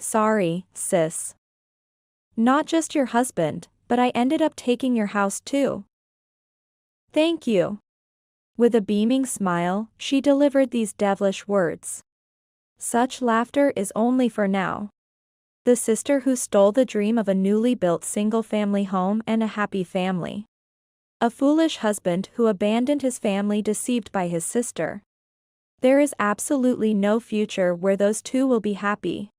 Sorry, sis. Not just your husband, but I ended up taking your house too. Thank you. With a beaming smile, she delivered these devilish words. Such laughter is only for now. The sister who stole the dream of a newly built single-family home and a happy family. A foolish husband who abandoned his family deceived by his sister. There is absolutely no future where those two will be happy.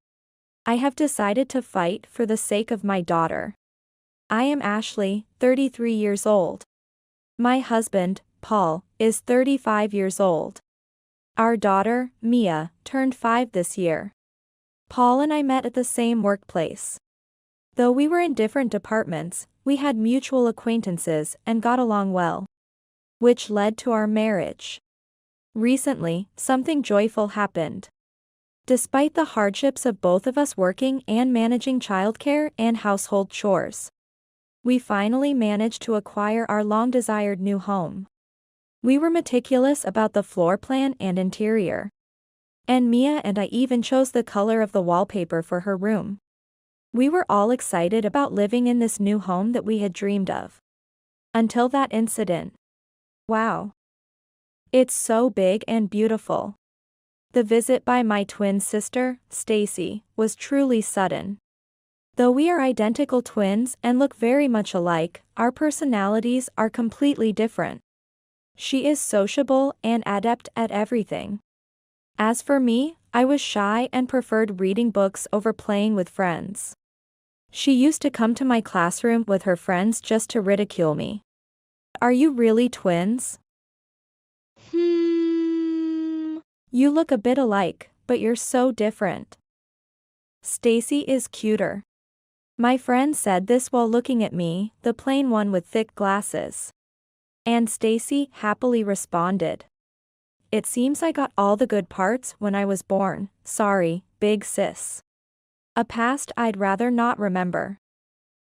I have decided to fight for the sake of my daughter. I am Ashley, 33 years old. My husband, Paul, is 35 years old. Our daughter, Mia, turned 5 this year. Paul and I met at the same workplace. Though we were in different departments, we had mutual acquaintances and got along well. Which led to our marriage. Recently, something joyful happened. Despite the hardships of both of us working and managing childcare and household chores, we finally managed to acquire our long-desired new home. We were meticulous about the floor plan and interior. And Mia and I even chose the color of the wallpaper for her room. We were all excited about living in this new home that we had dreamed of. Until that incident. Wow. It's so big and beautiful. The visit by my twin sister, Stacy, was truly sudden. Though we are identical twins and look very much alike, our personalities are completely different. She is sociable and adept at everything. As for me, I was shy and preferred reading books over playing with friends. She used to come to my classroom with her friends just to ridicule me. Are you really twins? You look a bit alike, but you're so different. Stacy is cuter. My friend said this while looking at me, the plain one with thick glasses. And Stacy happily responded. It seems I got all the good parts when I was born, sorry, big sis. A past I'd rather not remember.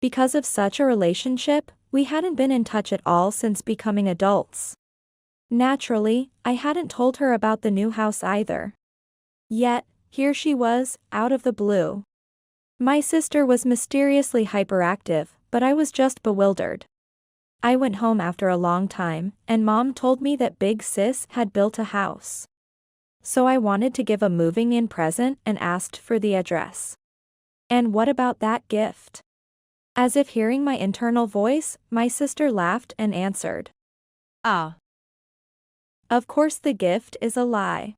Because of such a relationship, we hadn't been in touch at all since becoming adults. Naturally, I hadn't told her about the new house either. Yet, here she was, out of the blue. My sister was mysteriously hyperactive, but I was just bewildered. I went home after a long time, and Mom told me that Big Sis had built a house. So I wanted to give a moving-in present and asked for the address. And what about that gift? As if hearing my internal voice, my sister laughed and answered. Ah. Of course the gift is a lie.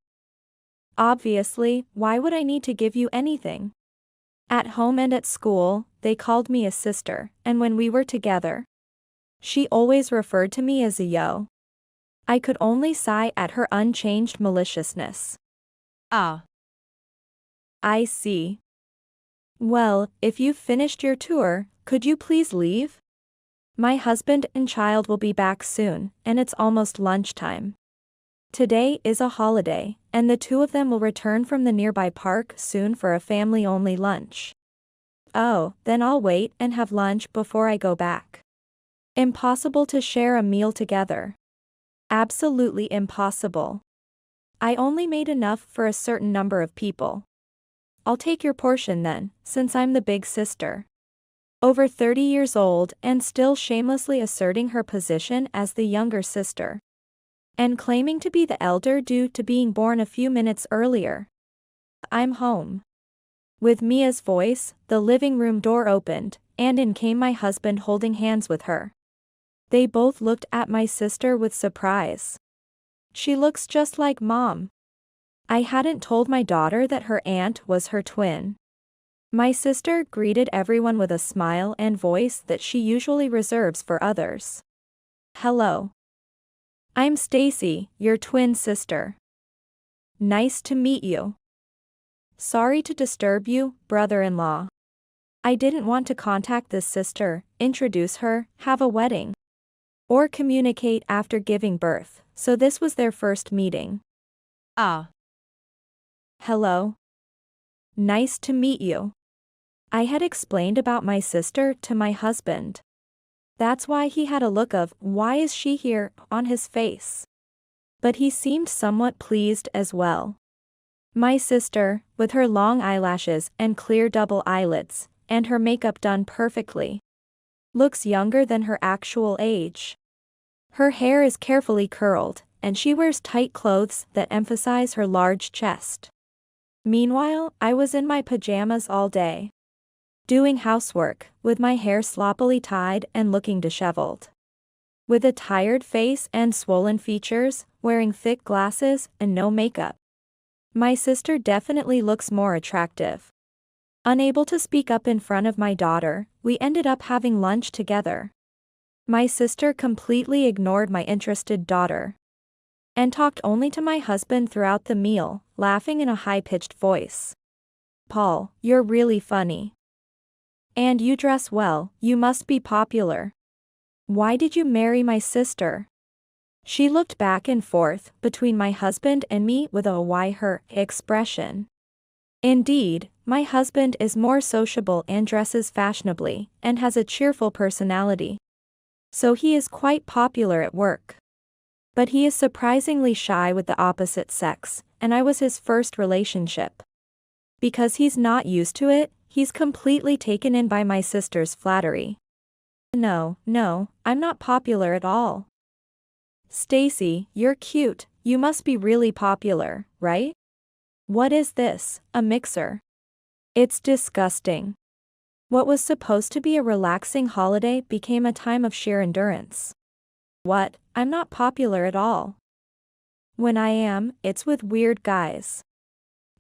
Obviously, why would I need to give you anything? At home and at school, they called me a sister, and when we were together, she always referred to me as a yo. I could only sigh at her unchanged maliciousness. Ah. I see. Well, if you've finished your tour, could you please leave? My husband and child will be back soon, and it's almost lunchtime. Today is a holiday, and the two of them will return from the nearby park soon for a family-only lunch. Oh, then I'll wait and have lunch before I go back. Impossible to share a meal together. Absolutely impossible. I only made enough for a certain number of people. I'll take your portion then, since I'm the big sister. Over 30 years old and still shamelessly asserting her position as the younger sister. And claiming to be the elder due to being born a few minutes earlier. I'm home. With Mia's voice, the living room door opened, and in came my husband holding hands with her. They both looked at my sister with surprise. She looks just like Mom. I hadn't told my daughter that her aunt was her twin. My sister greeted everyone with a smile and voice that she usually reserves for others. Hello. I'm Stacy, your twin sister. Nice to meet you. Sorry to disturb you, brother-in-law. I didn't want to contact this sister, introduce her, have a wedding, or communicate after giving birth, so this was their first meeting. Ah. Hello. Nice to meet you. I had explained about my sister to my husband. That's why he had a look of, "Why is she here?" on his face. But he seemed somewhat pleased as well. My sister, with her long eyelashes and clear double eyelids, and her makeup done perfectly, looks younger than her actual age. Her hair is carefully curled, and she wears tight clothes that emphasize her large chest. Meanwhile, I was in my pajamas all day, doing housework, with my hair sloppily tied and looking disheveled. With a tired face and swollen features, wearing thick glasses and no makeup. My sister definitely looks more attractive. Unable to speak up in front of my daughter, we ended up having lunch together. My sister completely ignored my interested daughter and talked only to my husband throughout the meal, laughing in a high-pitched voice. "Paul, you're really funny. And you dress well, you must be popular. Why did you marry my sister?" She looked back and forth between my husband and me with a "why her" expression. Indeed, my husband is more sociable and dresses fashionably, and has a cheerful personality. So he is quite popular at work. But he is surprisingly shy with the opposite sex, and I was his first relationship. Because he's not used to it, he's completely taken in by my sister's flattery. No, I'm not popular at all. Stacy, you're cute, you must be really popular, right? What is this, a mixer? It's disgusting. What was supposed to be a relaxing holiday became a time of sheer endurance. What? I'm not popular at all. When I am, it's with weird guys.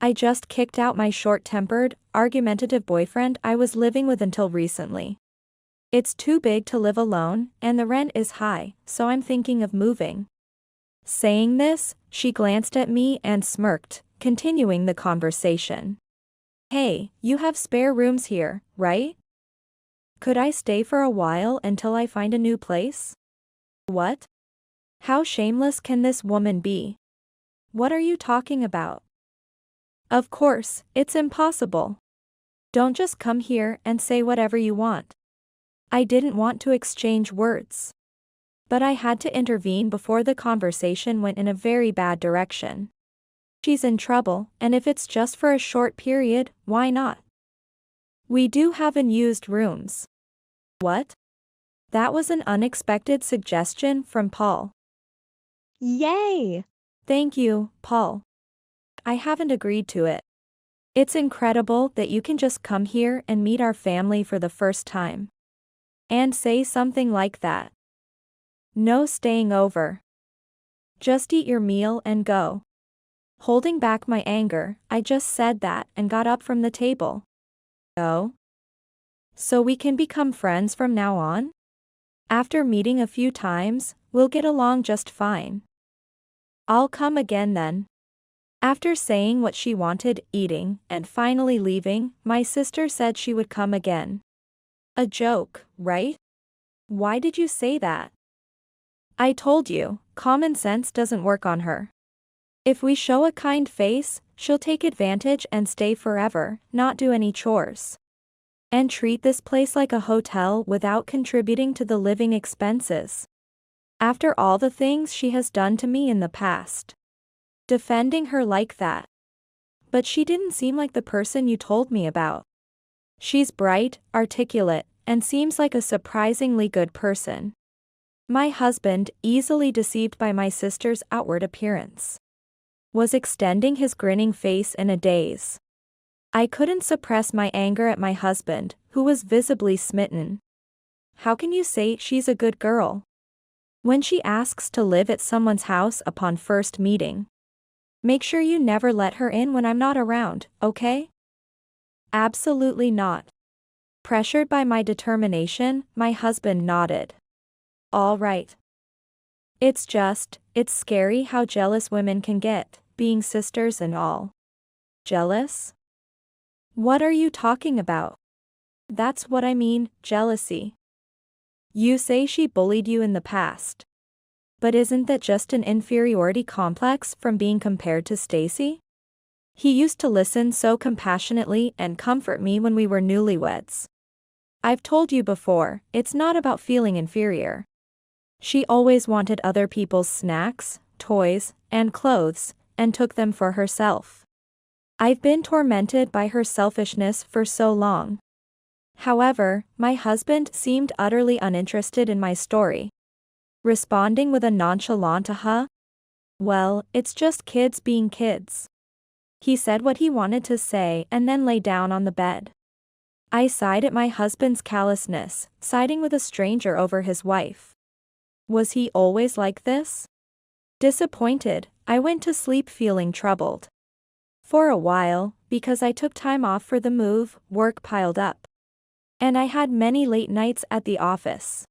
I just kicked out my short-tempered, argumentative boyfriend I was living with until recently. It's too big to live alone, and the rent is high, so I'm thinking of moving. Saying this, she glanced at me and smirked, continuing the conversation. Hey, you have spare rooms here, right? Could I stay for a while until I find a new place? What? How shameless can this woman be? What are you talking about? Of course, it's impossible. Don't just come here and say whatever you want. I didn't want to exchange words. But I had to intervene before the conversation went in a very bad direction. She's in trouble, and if it's just for a short period, why not? We do have unused rooms. What? That was an unexpected suggestion from Paul. Yay! Thank you, Paul. I haven't agreed to it. It's incredible that you can just come here and meet our family for the first time. And say something like that. No staying over. Just eat your meal and go. Holding back my anger, I just said that and got up from the table. Oh? So we can become friends from now on? After meeting a few times, we'll get along just fine. I'll come again then. After saying what she wanted, eating, and finally leaving, my sister said she would come again. A joke, right? Why did you say that? I told you, common sense doesn't work on her. If we show a kind face, she'll take advantage and stay forever, not do any chores. And treat this place like a hotel without contributing to the living expenses. After all the things she has done to me in the past. Defending her like that. But she didn't seem like the person you told me about. She's bright, articulate, and seems like a surprisingly good person. My husband, easily deceived by my sister's outward appearance, was extending his grinning face in a daze. I couldn't suppress my anger at my husband, who was visibly smitten. How can you say she's a good girl when she asks to live at someone's house upon first meeting? Make sure you never let her in when I'm not around, okay? Absolutely not. Pressured by my determination, my husband nodded. All right. It's scary how jealous women can get, being sisters and all. Jealous? What are you talking about? That's what I mean, jealousy. You say she bullied you in the past. But isn't that just an inferiority complex from being compared to Stacy? He used to listen so compassionately and comfort me when we were newlyweds. I've told you before, it's not about feeling inferior. She always wanted other people's snacks, toys, and clothes, and took them for herself. I've been tormented by her selfishness for so long. However, my husband seemed utterly uninterested in my story, responding with a nonchalant well, it's just kids being kids. He said what he wanted to say and then lay down on the bed. I sighed at my husband's callousness, siding with a stranger over his wife. Was he always like this? Disappointed, I went to sleep feeling troubled. For a while, because I took time off for the move, work piled up. And I had many late nights at the office.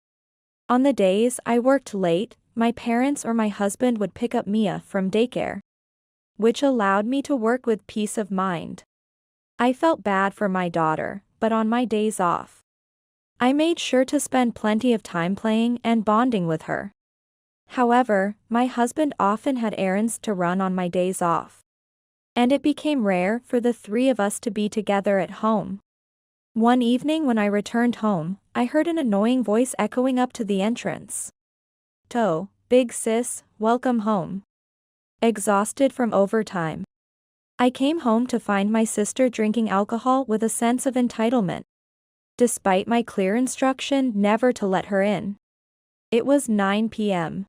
On the days I worked late, my parents or my husband would pick up Mia from daycare, which allowed me to work with peace of mind. I felt bad for my daughter, but on my days off, I made sure to spend plenty of time playing and bonding with her. However, my husband often had errands to run on my days off, and it became rare for the three of us to be together at home. One evening when I returned home, I heard an annoying voice echoing up to the entrance. Big sis, welcome home. Exhausted from overtime, I came home to find my sister drinking alcohol with a sense of entitlement, despite my clear instruction never to let her in. It was 9 p.m.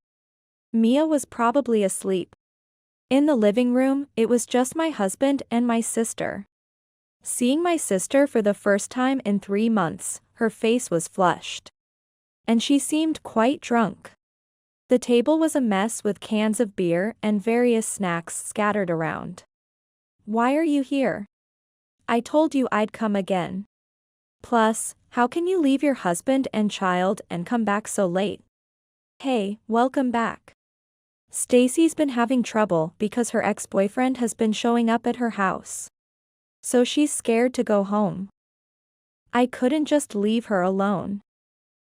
Mia was probably asleep. In the living room, it was just my husband and my sister. Seeing my sister for the first time in 3 months, her face was flushed, and she seemed quite drunk. The table was a mess with cans of beer and various snacks scattered around. Why are you here? I told you I'd come again. Plus, how can you leave your husband and child and come back so late? Hey, welcome back. Stacy's been having trouble because her ex-boyfriend has been showing up at her house, so she's scared to go home. I couldn't just leave her alone.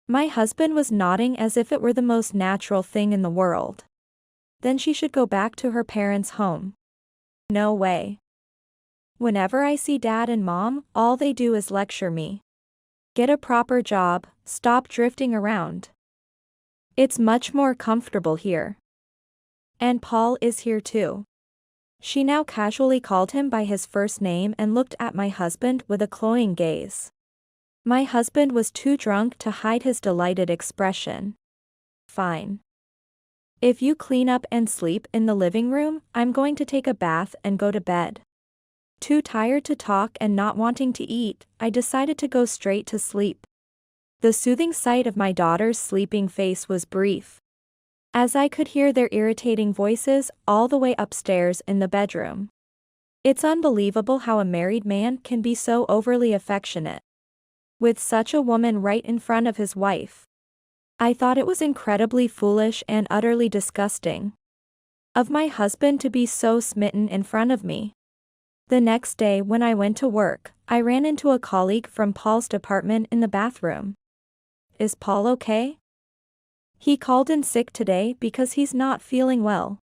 My husband was nodding as if it were the most natural thing in the world. Then she should go back to her parents' home. No way. Whenever I see Dad and Mom, all they do is lecture me. Get a proper job, stop drifting around. It's much more comfortable here. And Paul is here too. She now casually called him by his first name and looked at my husband with a cloying gaze. My husband was too drunk to hide his delighted expression. Fine. If you clean up and sleep in the living room, I'm going to take a bath and go to bed. Too tired to talk and not wanting to eat, I decided to go straight to sleep. The soothing sight of my daughter's sleeping face was brief, as I could hear their irritating voices all the way upstairs in the bedroom. It's unbelievable how a married man can be so overly affectionate with such a woman right in front of his wife. I thought it was incredibly foolish and utterly disgusting of my husband to be so smitten in front of me. The next day when I went to work, I ran into a colleague from Paul's department in the bathroom. Is Paul okay? He called in sick today because he's not feeling well.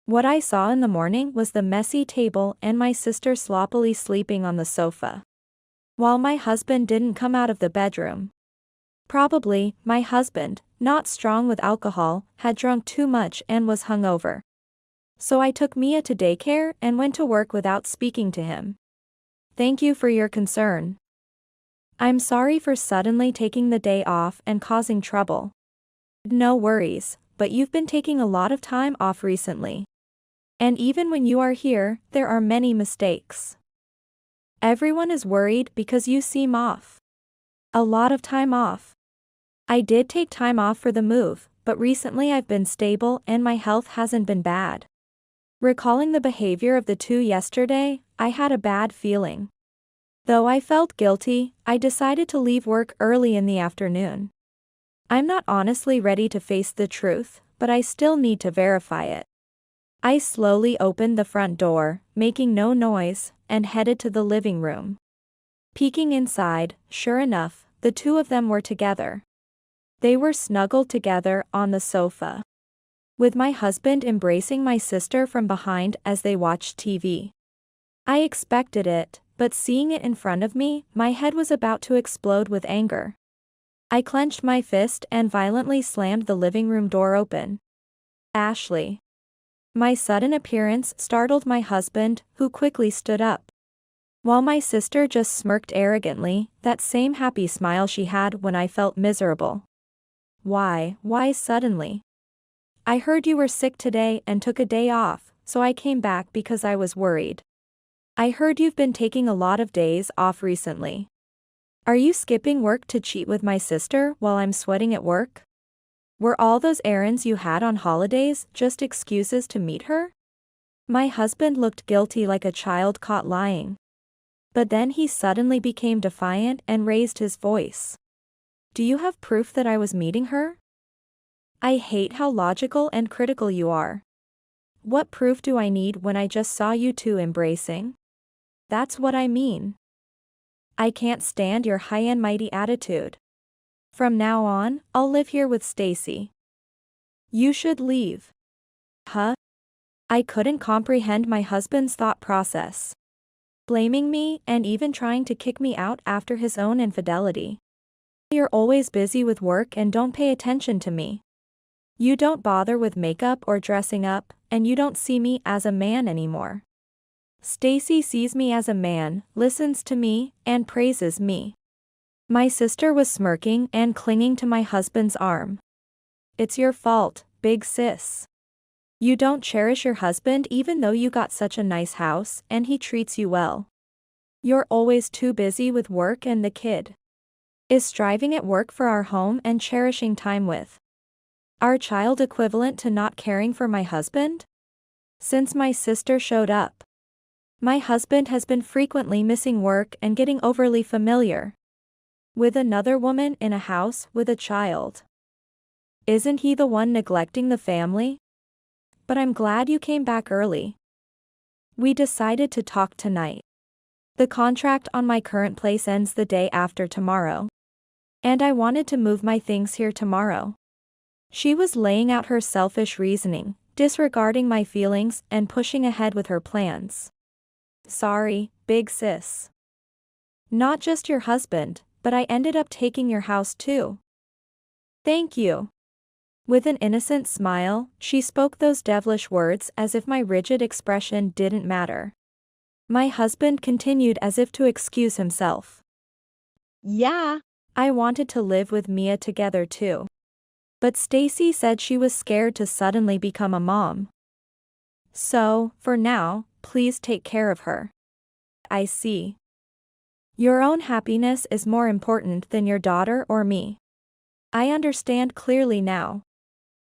What I saw in the morning was the messy table and my sister sloppily sleeping on the sofa, while my husband didn't come out of the bedroom. Probably, my husband, not strong with alcohol, had drunk too much and was hungover. So I took Mia to daycare and went to work without speaking to him. Thank you for your concern. I'm sorry for suddenly taking the day off and causing trouble. No worries, but you've been taking a lot of time off recently. And even when you are here, there are many mistakes. Everyone is worried because you seem off. A lot of time off. I did take time off for the move, but recently I've been stable and my health hasn't been bad. Recalling the behavior of the two yesterday, I had a bad feeling. Though I felt guilty, I decided to leave work early in the afternoon. I'm not honestly ready to face the truth, but I still need to verify it. I slowly opened the front door, making no noise, and headed to the living room. Peeking inside, sure enough, the two of them were together. They were snuggled together on the sofa, with my husband embracing my sister from behind as they watched TV. I expected it, but seeing it in front of me, my head was about to explode with anger. I clenched my fist and violently slammed the living room door open. Ashley. My sudden appearance startled my husband, who quickly stood up. While my sister just smirked arrogantly, that same happy smile she had when I felt miserable. Why suddenly? I heard you were sick today and took a day off, so I came back because I was worried. I heard you've been taking a lot of days off recently. Are you skipping work to cheat with my sister while I'm sweating at work? Were all those errands you had on holidays just excuses to meet her? My husband looked guilty like a child caught lying. But then he suddenly became defiant and raised his voice. Do you have proof that I was meeting her? I hate how logical and critical you are. What proof do I need when I just saw you two embracing? That's what I mean. I can't stand your high and mighty attitude. From now on, I'll live here with Stacy. You should leave. Huh? I couldn't comprehend my husband's thought process. Blaming me and even trying to kick me out after his own infidelity. You're always busy with work and don't pay attention to me. You don't bother with makeup or dressing up, and you don't see me as a man anymore. Stacy sees me as a man, listens to me, and praises me. My sister was smirking and clinging to my husband's arm. It's your fault, big sis. You don't cherish your husband even though you got such a nice house and he treats you well. You're always too busy with work and the kid. Is striving at work for our home and cherishing time with our child equivalent to not caring for my husband? Since my sister showed up, my husband has been frequently missing work and getting overly familiar with another woman in a house with a child. Isn't he the one neglecting the family? But I'm glad you came back early. We decided to talk tonight. The contract on my current place ends the day after tomorrow. And I wanted to move my things here tomorrow. She was laying out her selfish reasoning, disregarding my feelings and pushing ahead with her plans. Sorry, big sis. Not just your husband, but I ended up taking your house too. Thank you. With an innocent smile, she spoke those devilish words as if my rigid expression didn't matter. My husband continued as if to excuse himself. Yeah, I wanted to live with Mia together too. But Stacy said she was scared to suddenly become a mom. So, for now, please take care of her. I see. Your own happiness is more important than your daughter or me. I understand clearly now.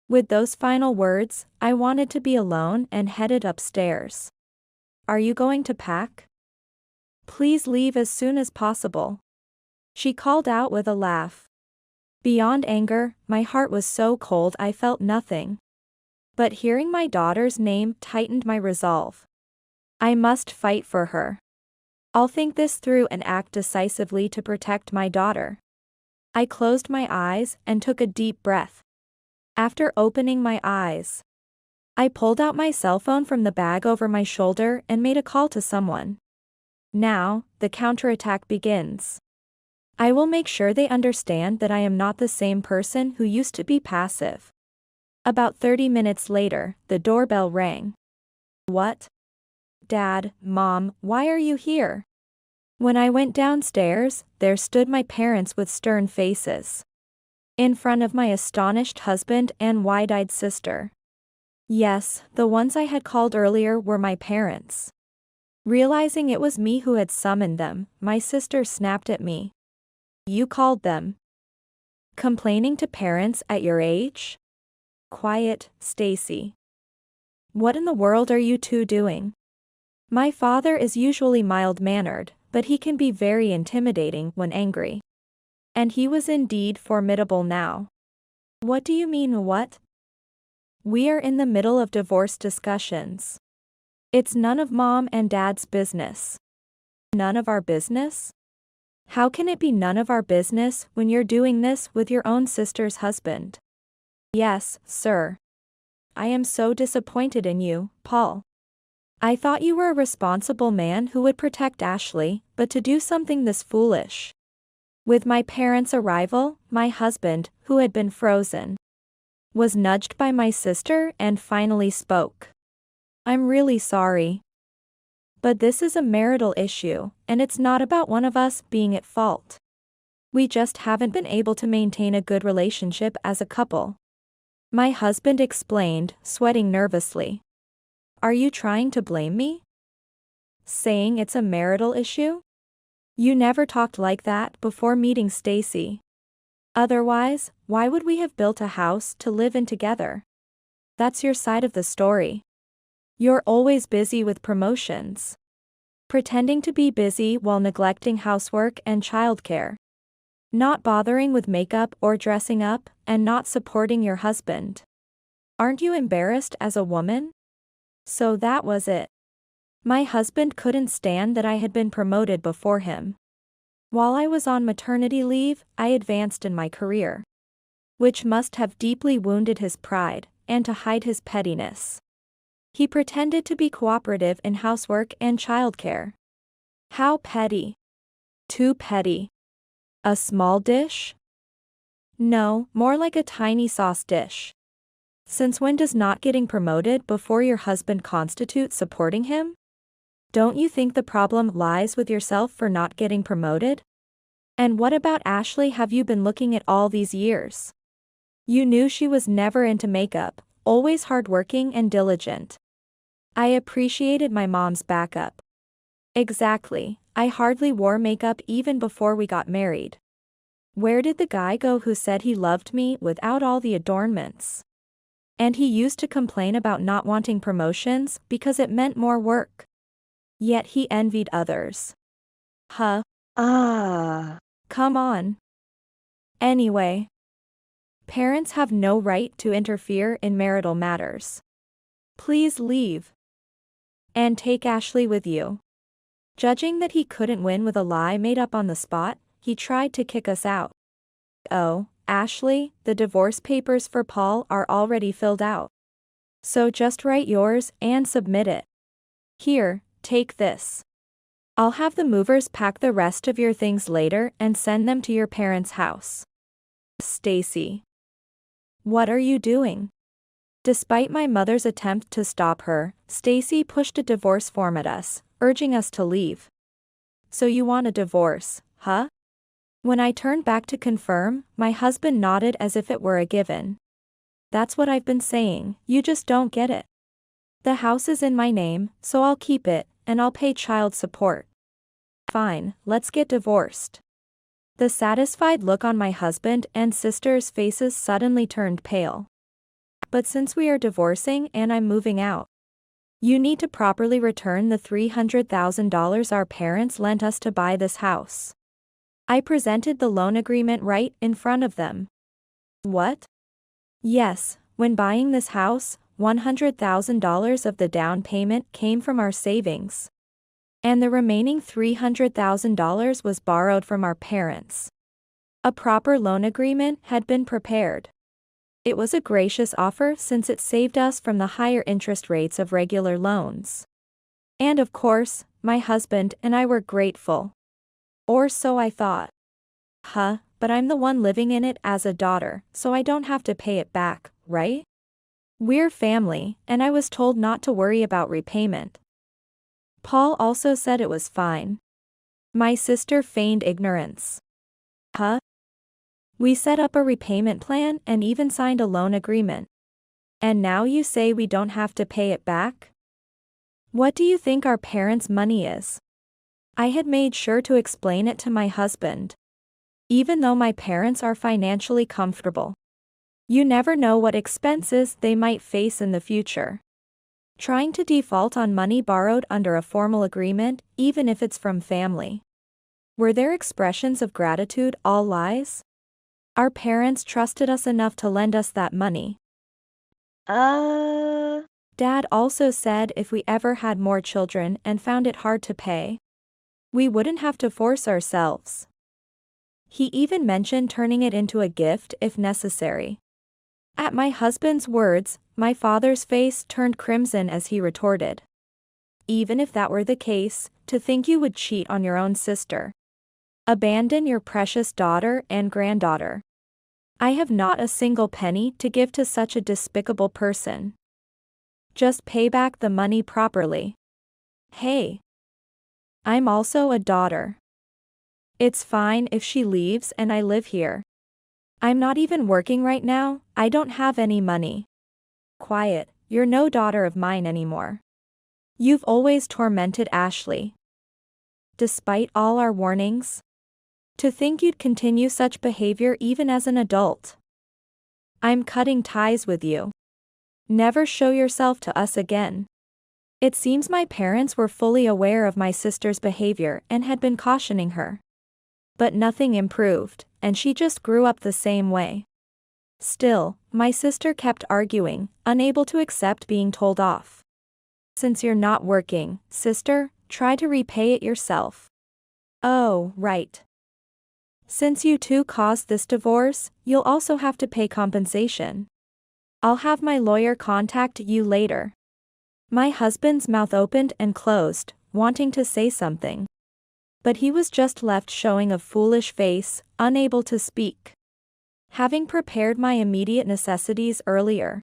With those final words, I wanted to be alone and headed upstairs. Are you going to pack? Please leave as soon as possible. She called out with a laugh. Beyond anger, my heart was so cold I felt nothing. But hearing my daughter's name tightened my resolve. I must fight for her. I'll think this through and act decisively to protect my daughter. I closed my eyes and took a deep breath. After opening my eyes, I pulled out my cell phone from the bag over my shoulder and made a call to someone. Now, the counterattack begins. I will make sure they understand that I am not the same person who used to be passive. About 30 minutes later, the doorbell rang. What? Dad, Mom, why are you here? When I went downstairs, there stood my parents with stern faces. In front of my astonished husband and wide-eyed sister. Yes, the ones I had called earlier were my parents. Realizing it was me who had summoned them, my sister snapped at me. You called them? Complaining to parents at your age? Quiet, Stacy. What in the world are you two doing? My father is usually mild-mannered, but he can be very intimidating when angry. And he was indeed formidable now. What do you mean what? We are in the middle of divorce discussions. It's none of Mom and Dad's business. None of our business? How can it be none of our business when you're doing this with your own sister's husband? Yes, sir. I am so disappointed in you, Paul. I thought you were a responsible man who would protect Ashley, but to do something this foolish. With my parents' arrival, my husband, who had been frozen, was nudged by my sister and finally spoke. I'm really sorry. But this is a marital issue, and it's not about one of us being at fault. We just haven't been able to maintain a good relationship as a couple. My husband explained, sweating nervously. Are you trying to blame me? Saying it's a marital issue? You never talked like that before meeting Stacy. Otherwise, why would we have built a house to live in together? That's your side of the story. You're always busy with promotions. Pretending to be busy while neglecting housework and childcare. Not bothering with makeup or dressing up, and not supporting your husband. Aren't you embarrassed as a woman? So that was it. My husband couldn't stand that I had been promoted before him. While I was on maternity leave, I advanced in my career. Which must have deeply wounded his pride, and to hide his pettiness. He pretended to be cooperative in housework and childcare. How petty. Too petty. A small dish? No, more like a tiny sauce dish. Since when does not getting promoted before your husband constitute supporting him? Don't you think the problem lies with yourself for not getting promoted? And what about Ashley have you been looking at all these years? You knew she was never into makeup, always hardworking and diligent. I appreciated my mom's backup. Exactly, I hardly wore makeup even before we got married. Where did the guy go who said he loved me without all the adornments? And he used to complain about not wanting promotions because it meant more work. Yet he envied others. Huh? Come on. Anyway. Parents have no right to interfere in marital matters. Please leave. And take Ashley with you. Judging that he couldn't win with a lie made up on the spot, he tried to kick us out. Oh, Ashley, the divorce papers for Paul are already filled out. So just write yours and submit it. Here, take this. I'll have the movers pack the rest of your things later and send them to your parents' house. Stacy. What are you doing? Despite my mother's attempt to stop her, Stacy pushed a divorce form at us, urging us to leave. So you want a divorce, huh? When I turned back to confirm, my husband nodded as if it were a given. That's what I've been saying, you just don't get it. The house is in my name, so I'll keep it, and I'll pay child support. Fine, let's get divorced. The satisfied look on my husband and sister's faces suddenly turned pale. But since we are divorcing and I'm moving out, you need to properly return the $300,000 our parents lent us to buy this house. I presented the loan agreement right in front of them. What? Yes, when buying this house, $100,000 of the down payment came from our savings. And the remaining $300,000 was borrowed from our parents. A proper loan agreement had been prepared. It was a gracious offer since it saved us from the higher interest rates of regular loans. And of course, my husband and I were grateful. Or so I thought. Huh, but I'm the one living in it as a daughter, so I don't have to pay it back, right? We're family, and I was told not to worry about repayment. Paul also said it was fine. My sister feigned ignorance. Huh? We set up a repayment plan and even signed a loan agreement. And now you say we don't have to pay it back? What do you think our parents' money is? I had made sure to explain it to my husband. Even though my parents are financially comfortable. You never know what expenses they might face in the future. Trying to default on money borrowed under a formal agreement, even if it's from family. Were their expressions of gratitude all lies? Our parents trusted us enough to lend us that money. Dad also said if we ever had more children and found it hard to pay, we wouldn't have to force ourselves. He even mentioned turning it into a gift if necessary. At my husband's words, my father's face turned crimson as he retorted. Even if that were the case, to think you would cheat on your own sister. Abandon your precious daughter and granddaughter. I have not a single penny to give to such a despicable person. Just pay back the money properly. Hey. I'm also a daughter. It's fine if she leaves and I live here. I'm not even working right now, I don't have any money. Quiet, you're no daughter of mine anymore. You've always tormented Ashley. Despite all our warnings? To think you'd continue such behavior even as an adult. I'm cutting ties with you. Never show yourself to us again. It seems my parents were fully aware of my sister's behavior and had been cautioning her. But nothing improved, and she just grew up the same way. Still, my sister kept arguing, unable to accept being told off. Since you're not working, sister, try to repay it yourself. Oh, right. Since you two caused this divorce, you'll also have to pay compensation. I'll have my lawyer contact you later. My husband's mouth opened and closed, wanting to say something. But he was just left showing a foolish face, unable to speak. Having prepared my immediate necessities earlier,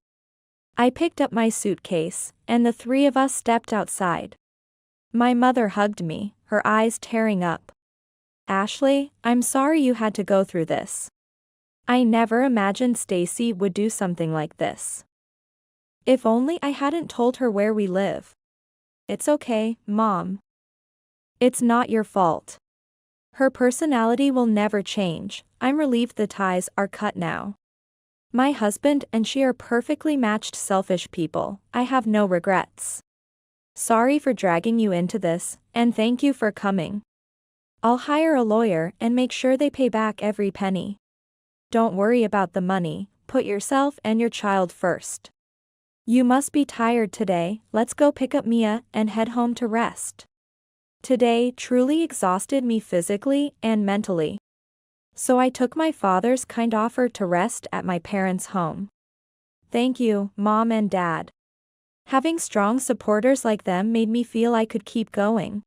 I picked up my suitcase, and the three of us stepped outside. My mother hugged me, her eyes tearing up. Ashley, I'm sorry you had to go through this. I never imagined Stacy would do something like this. If only I hadn't told her where we live. It's okay, Mom. It's not your fault. Her personality will never change, I'm relieved the ties are cut now. My husband and she are perfectly matched selfish people, I have no regrets. Sorry for dragging you into this, and thank you for coming. I'll hire a lawyer and make sure they pay back every penny. Don't worry about the money, put yourself and your child first. You must be tired today, let's go pick up Mia and head home to rest. Today truly exhausted me physically and mentally. So I took my father's kind offer to rest at my parents' home. Thank you, Mom and Dad. Having strong supporters like them made me feel I could keep going.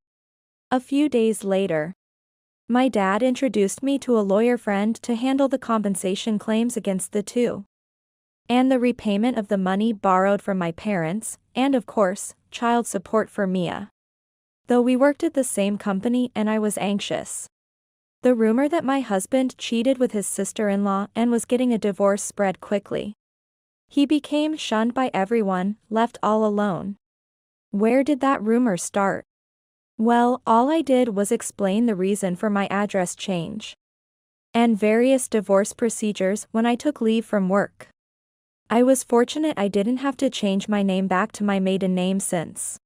A few days later, my dad introduced me to a lawyer friend to handle the compensation claims against the two. And the repayment of the money borrowed from my parents, and of course, child support for Mia. Though we worked at the same company and I was anxious. The rumor that my husband cheated with his sister-in-law and was getting a divorce spread quickly. He became shunned by everyone, left all alone. Where did that rumor start? Well, all I did was explain the reason for my address change. And various divorce procedures when I took leave from work. I was fortunate I didn't have to change my name back to my maiden name since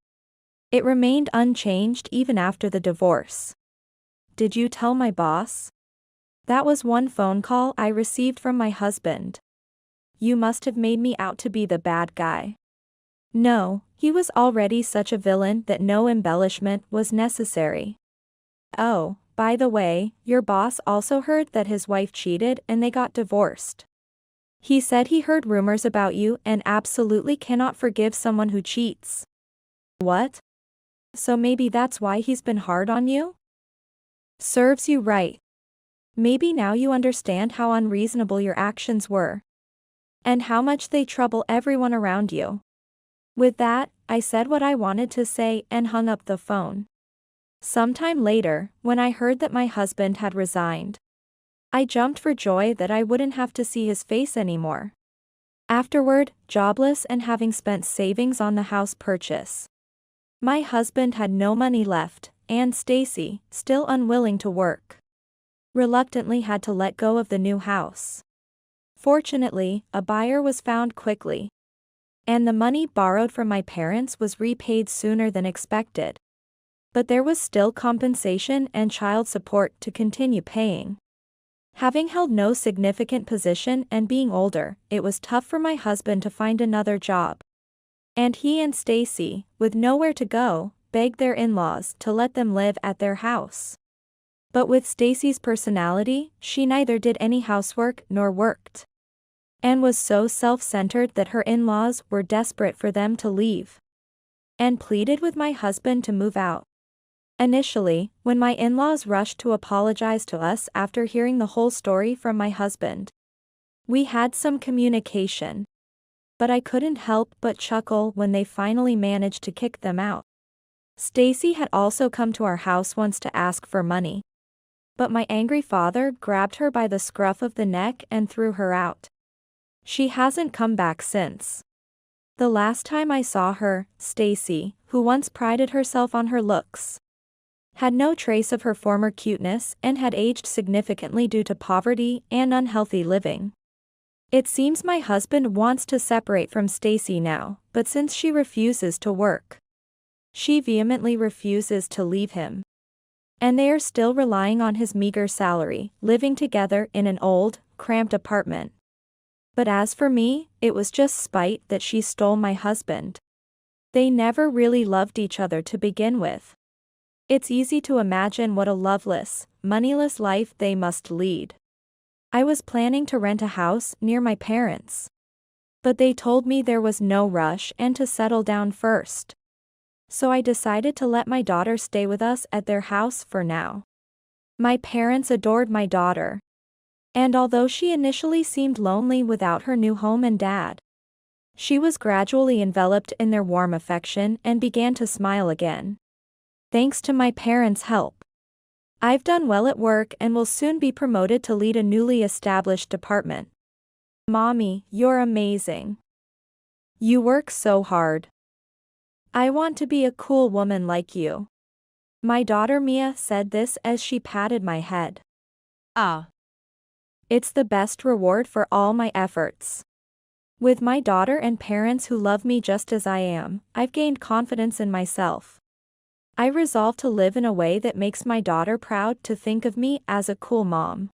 it remained unchanged even after the divorce. Did you tell my boss? That was one phone call I received from my husband. You must have made me out to be the bad guy. No, he was already such a villain that no embellishment was necessary. Oh, by the way, your boss also heard that his wife cheated and they got divorced. He said he heard rumors about you and absolutely cannot forgive someone who cheats. What? So maybe that's why he's been hard on you? Serves you right. Maybe now you understand how unreasonable your actions were. And how much they trouble everyone around you. With that, I said what I wanted to say and hung up the phone. Sometime later, when I heard that my husband had resigned, I jumped for joy that I wouldn't have to see his face anymore. Afterward, jobless and having spent savings on the house purchase, my husband had no money left, and Stacy, still unwilling to work, reluctantly had to let go of the new house. Fortunately, a buyer was found quickly. And the money borrowed from my parents was repaid sooner than expected. But there was still compensation and child support to continue paying. Having held no significant position and being older, it was tough for my husband to find another job. And he and Stacy, with nowhere to go, begged their in-laws to let them live at their house. But with Stacy's personality, she neither did any housework nor worked. And was so self-centered that her in-laws were desperate for them to leave. And pleaded with my husband to move out. Initially, when my in-laws rushed to apologize to us after hearing the whole story from my husband, we had some communication. but I couldn't help but chuckle when they finally managed to kick them out. Stacy had also come to our house once to ask for money. But my angry father grabbed her by the scruff of the neck and threw her out. She hasn't come back since. The last time I saw her, Stacy, who once prided herself on her looks, had no trace of her former cuteness and had aged significantly due to poverty and unhealthy living. It seems my husband wants to separate from Stacy now, but since she refuses to work, she vehemently refuses to leave him. And they are still relying on his meager salary, living together in an old, cramped apartment. But as for me, it was just spite that she stole my husband. They never really loved each other to begin with. It's easy to imagine what a loveless, moneyless life they must lead. I was planning to rent a house near my parents, but they told me there was no rush and to settle down first. So I decided to let my daughter stay with us at their house for now. My parents adored my daughter. And although she initially seemed lonely without her new home and dad, she was gradually enveloped in their warm affection and began to smile again. Thanks to my parents' help, I've done well at work and will soon be promoted to lead a newly established department. Mommy, you're amazing. You work so hard. I want to be a cool woman like you. My daughter Mia said this as she patted my head. It's the best reward for all my efforts. With my daughter and parents who love me just as I am, I've gained confidence in myself. I resolve to live in a way that makes my daughter proud to think of me as a cool mom.